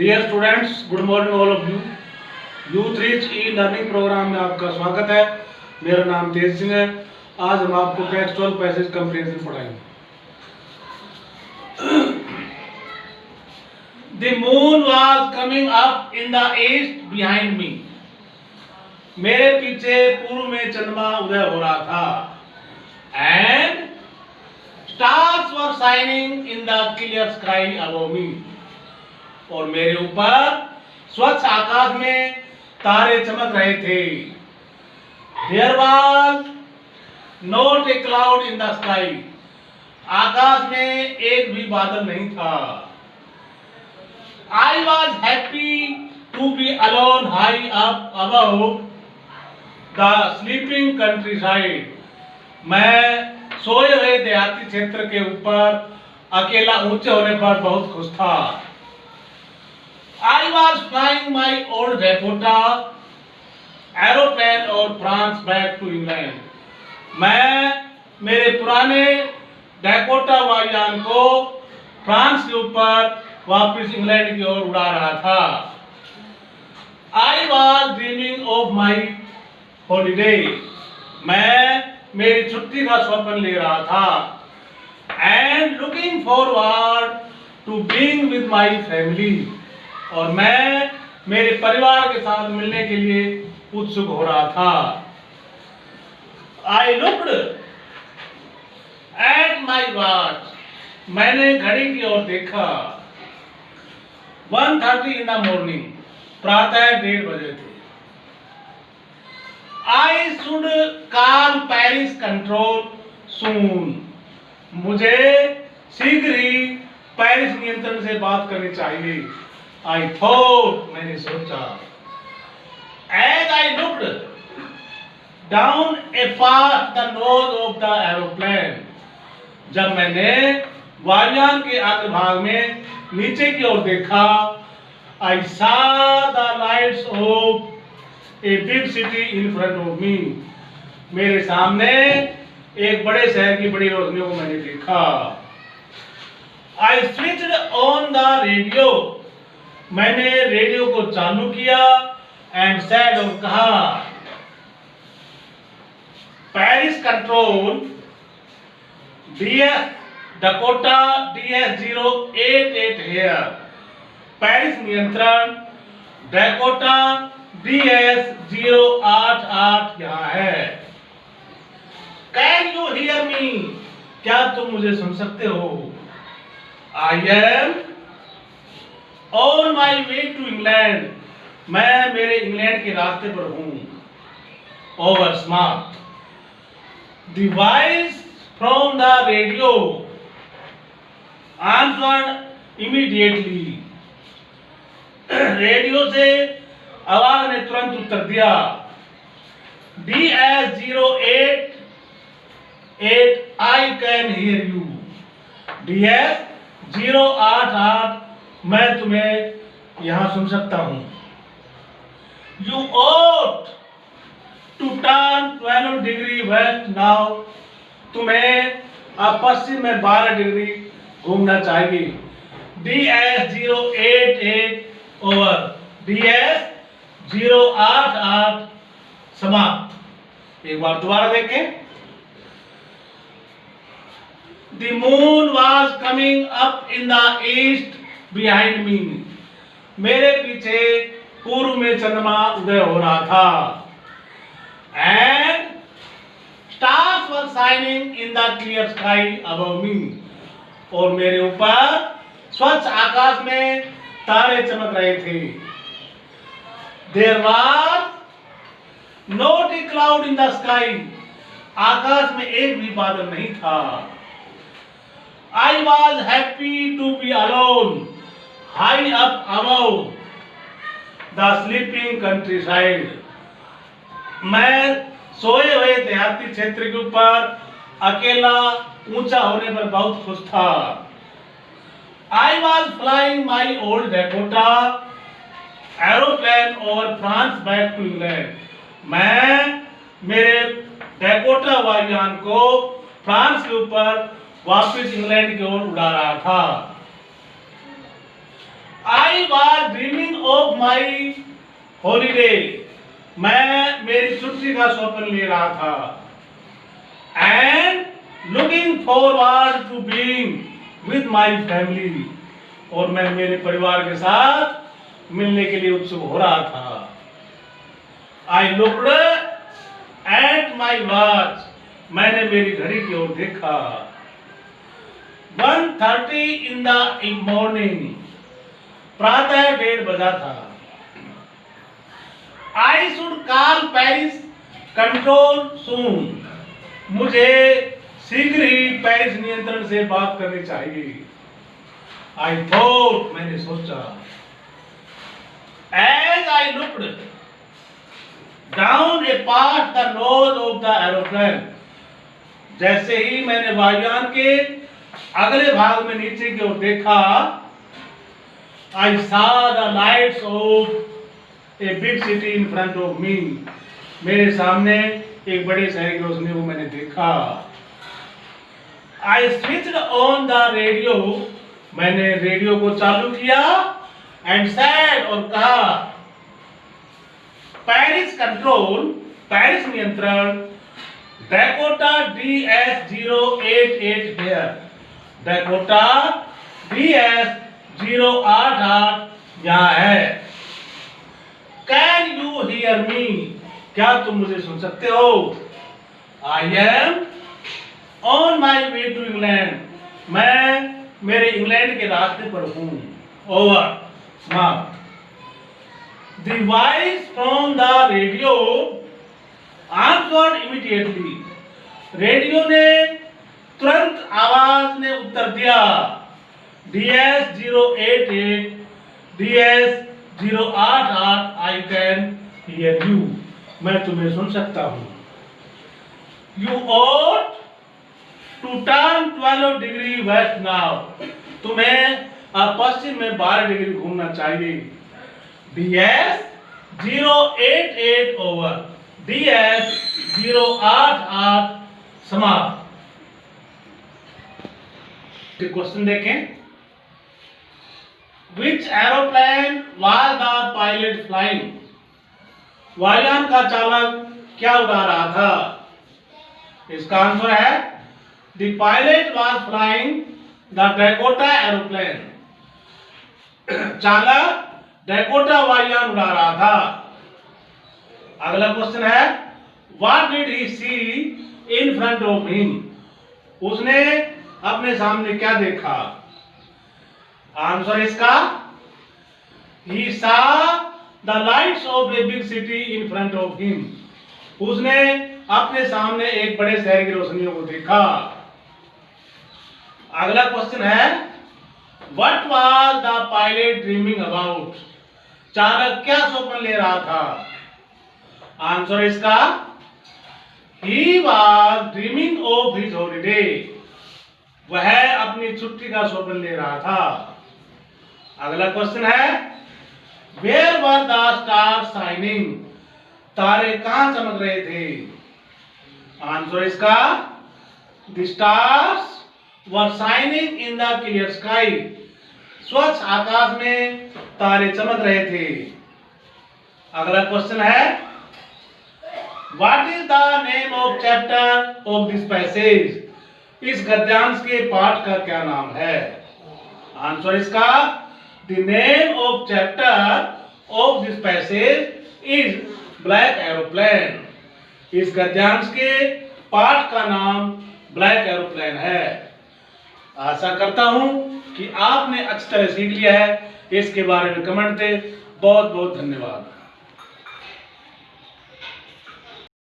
Dear students, good morning all of you. Youth reach e learning programme में आपका स्वागत है। मेरा नाम तेज सिंह है। आज हम आपको टेक्सचुअल पैसेज कंप्रीहेंशन पढ़ाएंगे। The moon was coming up in the east behind me. मेरे पीछे पूर्व में चंद्रमा उदय हो रहा था। And stars were shining in the clear sky above मी। और मेरे ऊपर स्वच्छ आकाश में तारे चमक रहे थे। There was not a cloud in the sky. आकाश में एक भी बादल नहीं था। I was happy to be alone high up above the sleeping countryside. मैं सोए हुए देहाती क्षेत्र के ऊपर अकेला ऊंचे होने पर बहुत खुश था। I was flying my old Dakota aeroplane और फ्रांस बैक टू इंग्लैंड। मैं मेरे पुराने डैकोटा वायुयान को फ्रांस के ऊपर वापस इंग्लैंड की ओर उड़ा रहा था। I was dreaming of my holiday. मैं मेरी छुट्टी का स्वप्न ले रहा था। And looking forward to being with my family. और मैं मेरे परिवार के साथ मिलने के लिए उत्सुक हो रहा था। I looked at my watch. मैंने घड़ी की ओर देखा। 1:30 in the morning. प्रातः 1:30 बजे थे। I should call Paris control soon. मुझे शीघ्र ही पेरिस नियंत्रण से बात करनी चाहिए। I thought, मैंने सोचा। As I looked down past the nose of the aeroplane. जब मैंने वायुयान के अग्रभाग में नीचे की ओर देखा, I saw the lights of a big city in front of me. मेरे सामने एक बड़े शहर की बड़ी रोशनियों को मैंने देखा। I switched on the radio. मैंने रेडियो को चालू किया एंड सेड और कहा, Paris control DS Dakota DS088 here. Paris नियंत्रण डकोटा DS088 यहाँ है। Can you hear me? क्या तुम मुझे सुन सकते हो? I am On my way to England. मैं मेरे इंग्लैंड के रास्ते पर हूँ। Over smart. The voice from the radio answered immediately. Radio से आवाज ने तुरंत उत्तर दिया। DS088 I can hear you. DS088 मैं तुम्हें यहां सुन सकता हूं। You ought to turn 12 degree west now. तुम्हें अब पश्चिम में 12 डिग्री घूमना चाहिए। DS088 over. DS088 समाप्त। एक बार दोबारा देखें। The moon was coming up in the east behind me. मेरे पीछे पूर्व में चंद्रमा उदय हो रहा था। And stars were shining in the clear sky above मी। और मेरे ऊपर स्वच्छ आकाश में तारे चमक रहे थे। There was not a cloud in the sky. आकाश में एक भी बादल नहीं था। I was happy to be alone high up above the sleeping countryside. मैं सोए हुए देहाती क्षेत्र के ऊपर अकेला ऊंचा होने पर बहुत खुश था। I was flying my old Dakota aeroplane over France back to England. मैं मेरे डैकोटा वायुयान को फ्रांस के ऊपर वापस इंग्लैंड की ओर उड़ा रहा था। I was dreaming of my holiday. मैं मेरी छुट्टी का स्वप्न ले रहा था. And looking forward to being with my family. और मैं मेरे परिवार के साथ मिलने के लिए उत्सुक हो रहा था. I looked at my watch. मैंने मेरी घड़ी की ओर देखा. 1:30 in the morning. प्रातः 1:30 बजा था. I should call Paris control soon. मुझे शीघ्र ही पेरिस नियंत्रण से बात करनी चाहिए. I thought. मैंने सोचा. As I looked down a part the nose of the aeroplane. जैसे ही मैंने वायुयान के अगले भाग में नीचे की ओर देखा, I saw the lights of a big city in front of me. मेरे सामने एक बड़े शहर की रोशनी को मैंने देखा. I switched on the radio. मैंने रेडियो को चालू किया and said और कहा, पेरिस कंट्रोल, पेरिस नियंत्रण, डैकोटा DS088 here. डैकोटा DS088 यहाँ है. Can you hear me? क्या तुम मुझे सुन सकते हो? I am on my way to England. मैं मेरे इंग्लैंड के रास्ते पर हूँ. Over. समाप्त. The voice from the radio answered immediately. Radio ने तुरंत आवाज ने उत्तर दिया. DS088, DS088, I can hear you. मैं तुम्हें सुन सकता हूँ. You ought to turn 12 degree west now. तुम्हें अब पश्चिम में 12 डिग्री घूमना चाहिए. DS088 over. DS088 समाप्त. क्वेश्चन देखें. Which aeroplane was the pilot flying? वायुयान का चालक क्या उड़ा रहा था? इसका आंसर है The pilot was flying the Dakota aeroplane. चालक डैकोटा वायुयान उड़ा रहा था. अगला क्वेश्चन है What did he see in front of him? उसने अपने सामने क्या देखा? आंसर इसका He saw the lights of a big city in front of him. उसने अपने सामने एक बड़े शहर की रोशनियों को देखा. अगला क्वेश्चन है What was the pilot dreaming about? चालक क्या स्वप्न ले रहा था? आंसर इसका He was dreaming of his holiday. वह अपनी छुट्टी का स्वप्न ले रहा था. अगला क्वेश्चन है Where were the stars shining? तारे कहां चमक रहे थे? आंसर इसका The stars were shining in the clear sky. स्वच्छ आकाश में तारे चमक रहे थे. अगला क्वेश्चन है What is the name of chapter of this passage? इस गद्यांश के पाठ का क्या नाम है? आंसर इसका The name of chapter of this passage is Black Aeroplane. इस गद्यांश के पाठ का नाम ब्लैक एरोप्लेन है. आशा करता हूं कि आपने अच्छी तरह सीख लिया है. इसके बारे में कमेंट दें. बहुत बहुत धन्यवाद.